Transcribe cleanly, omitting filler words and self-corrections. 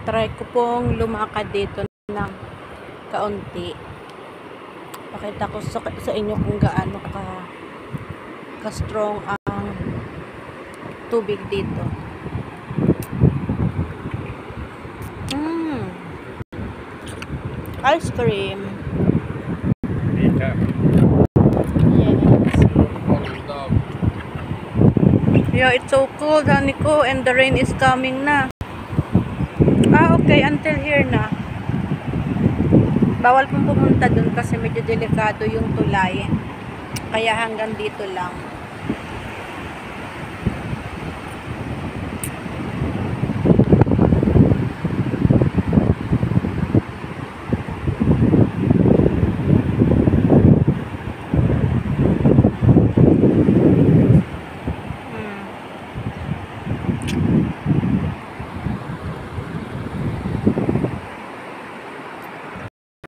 try ko pong lumakad dito ng kaunti. Pakita ko sa inyo kung gaano ka strong ang tubig dito. Ice cream. Yes. Yeah, it's so cold, Nico, and the rain is coming na. Okay, until here na. Bawal pong pumunta dun kasi medyo delikado yung tulay. Kaya hanggang dito lang.